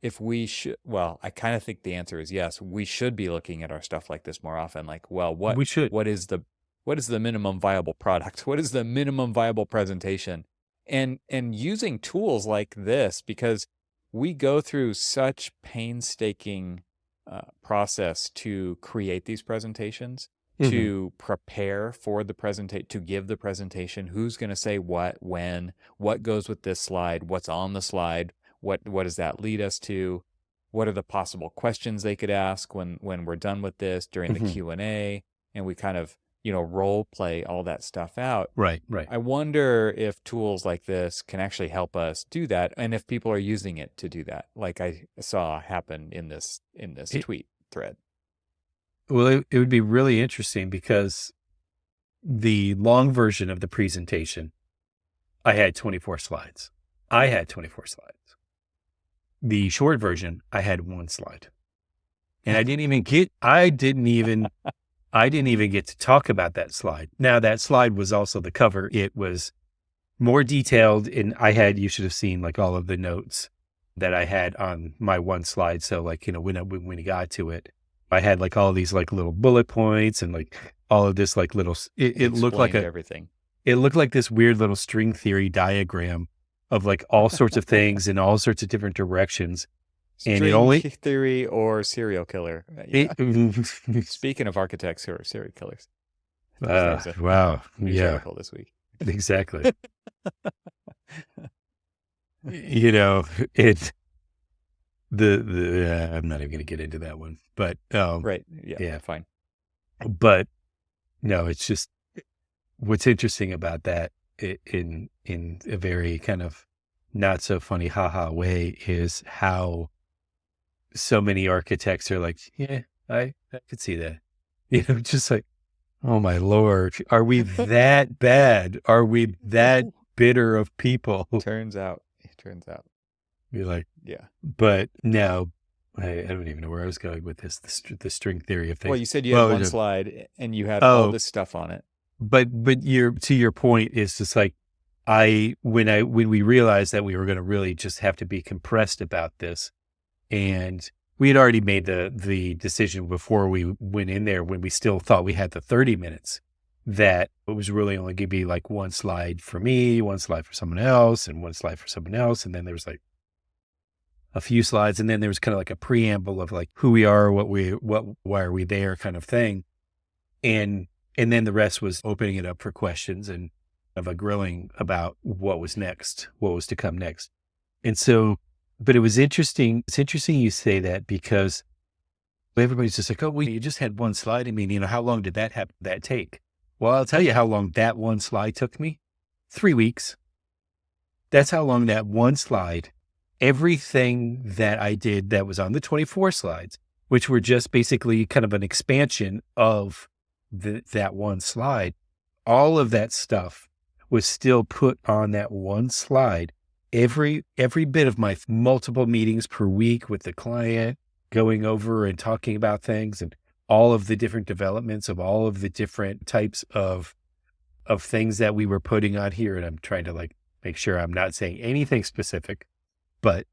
if we should, well, I kind of think the answer is yes. We should be looking at our stuff like this more often. Like, well, what is the minimum viable product? What is the minimum viable presentation? And using tools like this, because we go through such painstaking process to create these presentations, to prepare for the presentation, to give the presentation, who's going to say what, when, what goes with this slide, what's on the slide, what does that lead us to, what are the possible questions they could ask when we're done with this during the Q&A, and we kind of, role play all that stuff out. Right. I wonder if tools like this can actually help us do that, and if people are using it to do that, like I saw happen in this tweet thread. Well, it would be really interesting because the long version of the presentation, I had 24 slides. The short version, I had 1 slide. And I didn't even get to talk about that slide. Now, that slide was also the cover. It was more detailed, and you should have seen like all of the notes that I had on my 1 slide. So like, when we got to it, I had like all these like little bullet points and like all of this like little, it looked like everything. It looked like this weird little string theory diagram of like all sorts of things in all sorts of different directions. String theory or serial killer. Speaking of architects who are serial killers. Wow. Yeah. Article this week. Exactly. I'm not even going to get into that one, but Right. Yeah. yeah, Fine. but no, it's just what's interesting about that in a very kind of not so funny haha way is how so many architects are like, yeah, I could see that. Just like, oh my Lord, are we that bad? Are we that bitter of people? Turns out. Be like, Yeah. but no, I don't even know where I was going with this, the string theory of Well, things. you said you had Well, one slide and you had all oh, this stuff on it. but to your point is just like, when we realized that we were going to really just have to be compressed about this, and we had already made the decision before we went in there, when we still thought we had the 30 minutes, that it was really only going to be like one slide for me, one slide for someone else, and one slide for someone else. And then there was like a few slides. And then there was kind of like a preamble of like who we are, why are we there kind of thing. And then the rest was opening it up for questions and of a grilling about what was next, what was to come next. And so, but it was interesting. It's interesting you say that, because everybody's just like, oh, well, you just had one slide. I mean, how long did that take? Well, I'll tell you how long that one slide took me. 3 weeks. That's how long that one slide, everything that I did that was on the 24 slides, which were just basically kind of an expansion of that one slide, all of that stuff was still put on that one slide. Every bit of my multiple meetings per week with the client, going over and talking about things, and all of the different developments of all of the different types of things that we were putting on here. And I'm trying to like make sure I'm not saying anything specific, but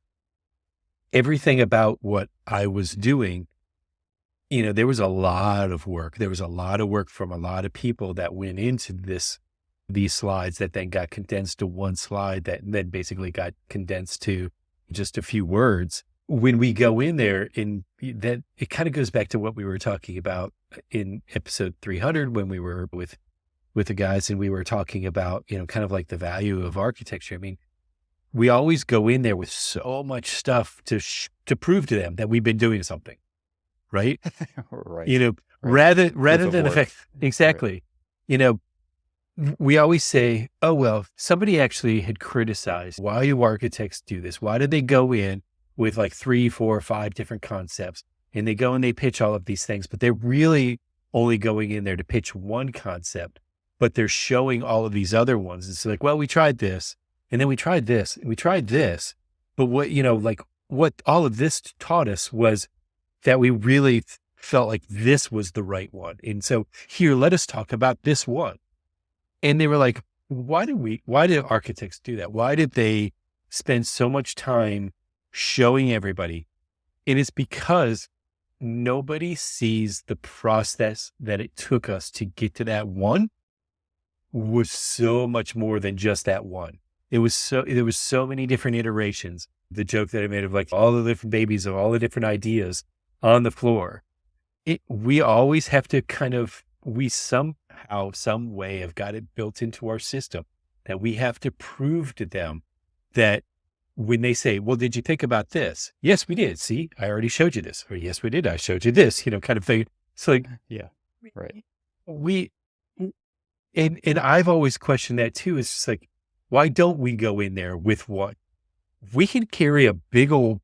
everything about what I was doing, there was a lot of work. There was a lot of work from a lot of people that went into these slides that then got condensed to one slide that then basically got condensed to just a few words. When we go in there, that it kind of goes back to what we were talking about in episode 300, when we were with the guys and we were talking about, kind of like the value of architecture. I mean, we always go in there with so much stuff to prove to them that we've been doing something, right? Right. Rather Proof of than the work. fact, exactly, we always say, oh, well, somebody actually had criticized, why do architects do this? Why did they go in with like 3, 4, 5 different concepts, and they go and they pitch all of these things, but they're really only going in there to pitch one concept, but they're showing all of these other ones. It's like, well, we tried this, and then we tried this, and we tried this. But what, what all of this taught us was that we really felt like this was the right one. And so here, let us talk about this one. And they were like, why did architects do that? Why did they spend so much time showing everybody? And it's because nobody sees the process that it took us to get to that one was so much more than just that one. There was so many different iterations. The joke that I made of like all the different babies of all the different ideas on the floor. We always have to we somehow, some way have got it built into our system that we have to prove to them that when they say, well, did you think about this? Yes, we did. See, I already showed you this. Or yes, we did. I showed you this, kind of thing. It's like, Yeah. Right. And I've always questioned that too. It's just like, why don't we go in there with what we can carry a big old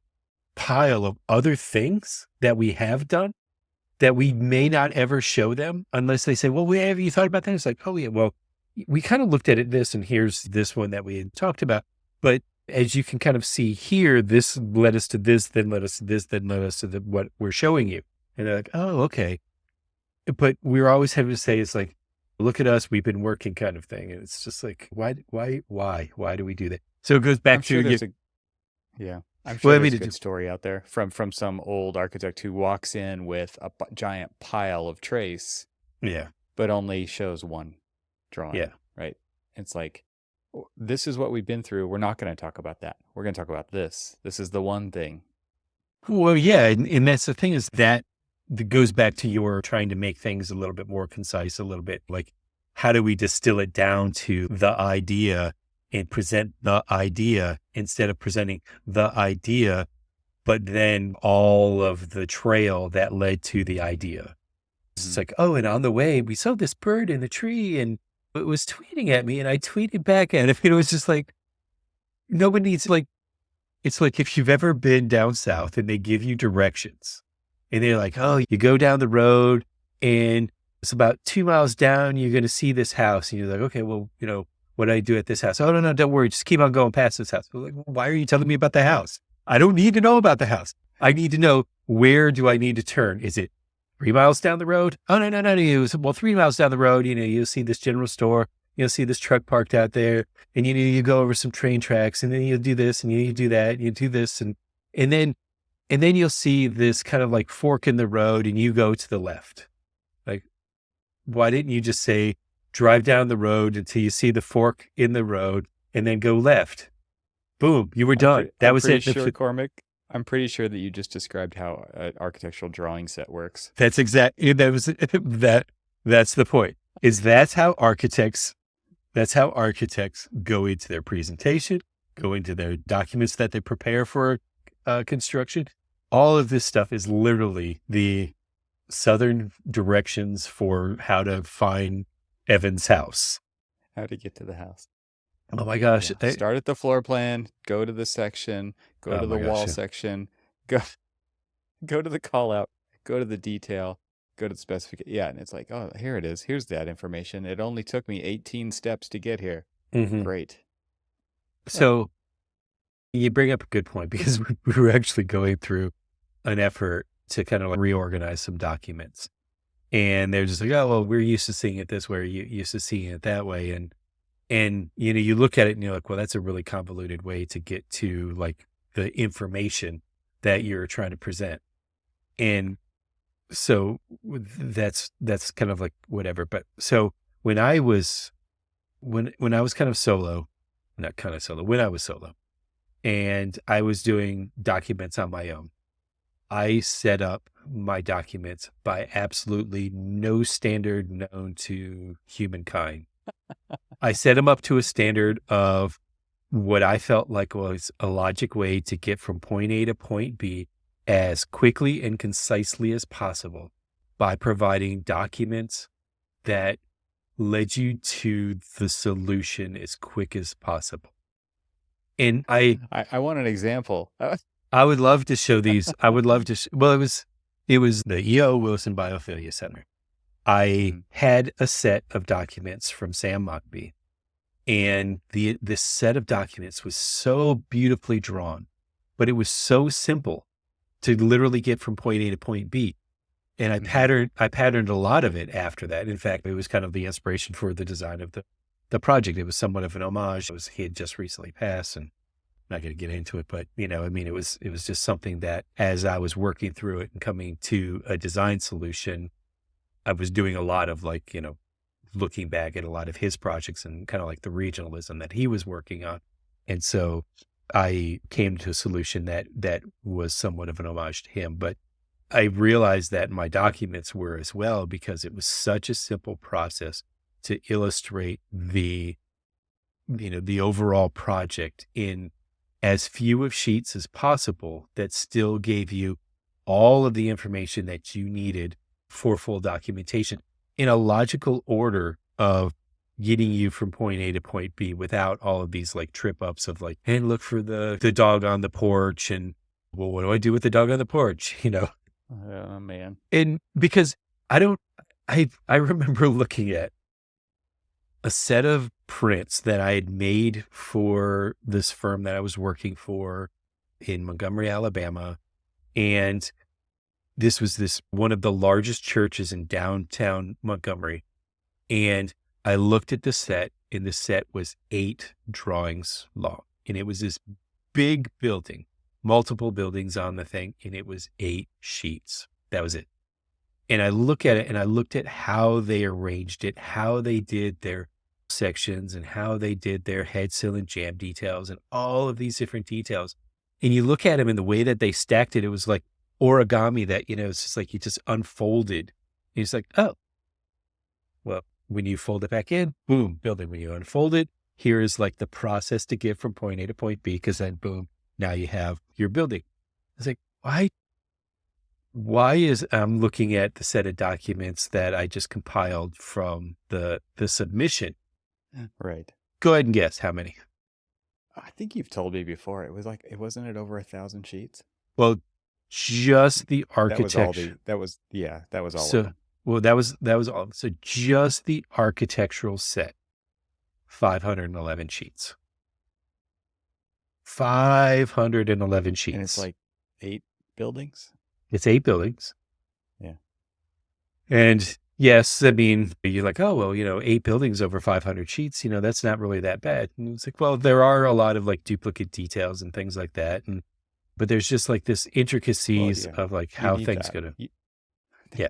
pile of other things that we have done that we may not ever show them unless they say, well, have you thought about that? It's like, oh yeah, well, we kind of looked at it this, and here's this one that we had talked about. But as you can kind of see here, this led us to this, then led us to this, then led us to what we're showing you. And they're like, oh, okay. But we're always having to say, it's like, look at us, we've been working kind of thing. And it's just like, why do we do that? So it goes back to, I'm sure there's a good story out there from some old architect who walks in with a giant pile of trace, but only shows one drawing. Right. It's like, this is what we've been through. We're not going to talk about that. We're going to talk about this. This is the one thing. Well, yeah, and that's the thing, is that goes back to your trying to make things a little bit more concise, a little bit like, how do we distill it down to the idea and present the idea instead of presenting the idea but then all of the trail that led to the idea. It's Mhm. like, oh, and on the way, we saw this bird in the tree and it was tweeting at me and I tweeted back at it. It was just like, nobody needs like, it's like if you've ever been down south and they give you directions and they're like, oh, you go down the road and it's about 2 miles down, you're going to see this house. And you're like, okay, well, what do I do at this house? Oh, no, don't worry. Just keep on going past this house. We're like, well, why are you telling me about the house? I don't need to know about the house. I need to know, where do I need to turn? Is it 3 miles down the road? Oh, no. Well, 3 miles down the road, you'll see this general store. You'll see this truck parked out there and you go over some train tracks and then you'll do this and you do that, and you do this. And then you'll see this kind of like fork in the road and you go to the left. Like, why didn't you just say, drive down the road until you see the fork in the road and then go left? Boom, you were done. That was it. Sure, Cormac. I'm pretty sure that you just described how an architectural drawing set works. That's exactly, that's the point. That's how architects go into their presentation, go into their documents that they prepare for construction. All of this stuff is literally the southern directions for how to find Evan's house. How to get to the house. Oh my gosh. Yeah. Start at the floor plan, go to the section, go to the wall section, go to the call out, go to the detail, go to the specification. Yeah, and it's like, oh, here it is. Here's that information. It only took me 18 steps to get here. Mm-hmm. Great. So you bring up a good point, because we were actually going through an effort to kind of reorganize some documents. And they're just like, oh, well, we're used to seeing it this way, you're used to seeing it that way. And you look at it and you're like, well, that's a really convoluted way to get to like the information that you're trying to present. And so that's kind of like whatever. But so when I was kind of solo, not kind of solo, when I was solo and I was doing documents on my own, I set up my documents by absolutely no standard known to humankind. I set them up to a standard of what I felt like was a logic way to get from point A to point B as quickly and concisely as possible by providing documents that led you to the solution as quick as possible. And I want an example. I would love to show these. I would love to. Well, it was the E.O. Wilson Biophilia Center. I had a set of documents from Sam Mockbee, and this set of documents was so beautifully drawn, but it was so simple to literally get from point A to point B. And I patterned a lot of it after that. In fact, it was kind of the inspiration for the design of the project. It was somewhat of an homage. He had just recently passed, and I'm not going to get into it, but it was just something that as I was working through it and coming to a design solution, I was doing a lot of looking back at a lot of his projects and kind of like the regionalism that he was working on. And so I came to a solution that was somewhat of an homage to him, but I realized that my documents were as well, because it was such a simple process to illustrate the overall project in as few of sheets as possible that still gave you all of the information that you needed for full documentation in a logical order of getting you from point A to point B without all of these like trip ups of like, and look for the dog on the porch, and well, what do I do with the dog on the porch? Oh man. And because I remember looking at a set of prints that I had made for this firm that I was working for in Montgomery, Alabama. And this was one of the largest churches in downtown Montgomery. And I looked at the set, and the set was 8 drawings long. And it was this big building, multiple buildings on the thing, and it was 8 sheets. That was it. And I look at it, and I looked at how they arranged it, how they did their sections, and how they did their head sill and jam details, and all of these different details. And you look at them, and the way that they stacked it, it was like origami that, it's just like you just unfolded. And it's like, oh, well, when you fold it back in, boom, building. When you unfold it, here's like the process to get from point A to point B, because then boom, now you have your building. was like, why is I'm looking at the set of documents that I just compiled from the submission. Right. Go ahead and guess how many. I think you've told me before. It was like, it wasn't it over 1,000 sheets? Well, just the That was all architecture. that was, yeah, that was all of So, them. well, that was all. So just the architectural set, 511 sheets. 511 And it's sheets. like 8 buildings. It's 8 buildings. Yeah. And yes, I mean, you're like, oh, well, 8 buildings over 500 sheets, that's not really that bad. And it's like, well, there are a lot of like duplicate details and things like that. But there's just like this Well, intricacies yeah, of like you how need things that. go to, You, yeah,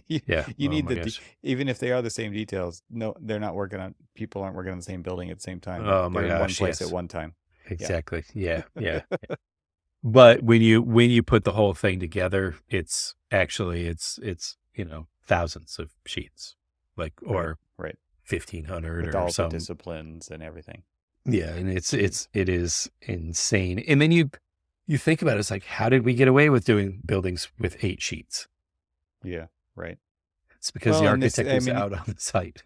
yeah. you Oh need my the, gosh. even if they are the same details, no, they're not working on, people aren't working on the same building at the same time. Oh my They're in one gosh. place at Yes, one time. Yeah. exactly. Yeah. Yeah. But when you put the whole thing together, it's actually, it's, thousands of sheets, like, Right. or Right. 1,500 With or all the some. disciplines and everything. Yeah. And it is insane. And then you think about it, it's like, how did we get away with doing buildings with 8 sheets? Yeah. Right. It's because the Well, and this, architect I was mean, out on the site.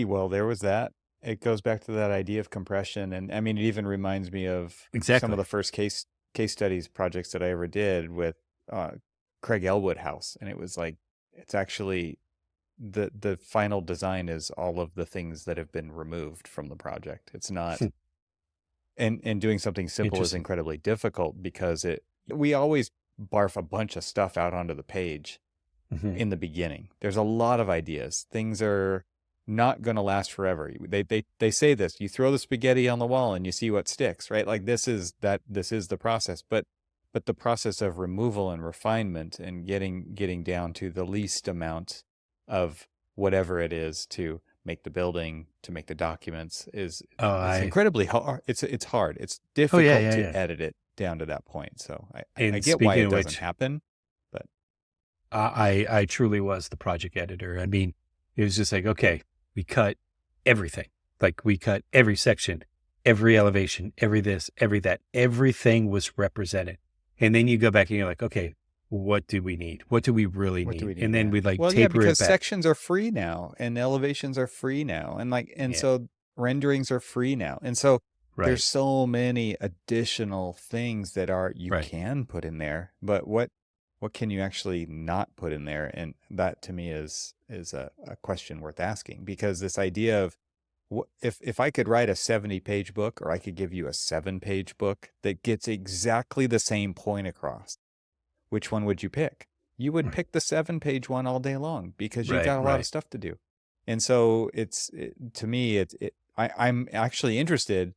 well, there was that. It goes back to that idea of compression, and I mean, it even reminds me of some of Exactly. the first case studies projects that I ever did with uh, Craig Elwood House, and it was like, it's actually the final design is all of the things that have been removed from the project. It's not, and doing something simple is Interesting. incredibly difficult because we always barf a bunch of stuff out onto the page Hmm. in the beginning. There's a lot of ideas. Things are not going to last forever. They say this, you throw the spaghetti on the wall and you see what sticks, right? Like this is the process, but the process of removal and refinement and getting down to the least amount of whatever it is to make the building, to make the documents Oh, it's incredibly hard. It's hard. It's oh yeah, difficult yeah, to yeah. edit it down to that point. So I And get why speaking it of doesn't which, happen, but I truly was the project editor. I mean, it was just like, okay, we cut everything. Like we cut every section, every elevation, every this, every that. Everything was represented. And then you go back and you're like, okay, what do we need? What do we really what do need? we need? And then Yeah. we like Well, yeah, taper it because back. sections are free now and elevations are free now. And Yeah, so renderings are free now. And so right, there's so many additional things that you right. can put in there, but what can you actually not put in there? And that to me is a question worth asking, because this idea of if I could write a 70-page book, or I could give you a 7-page book that gets exactly the same point across, which one would you pick? You would pick the 7-page one all day long because you've Right, got a lot of right. stuff to do. And so to me, I'm actually interested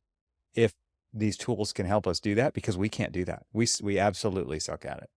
if these tools can help us do that, because we can't do that. We absolutely suck at it.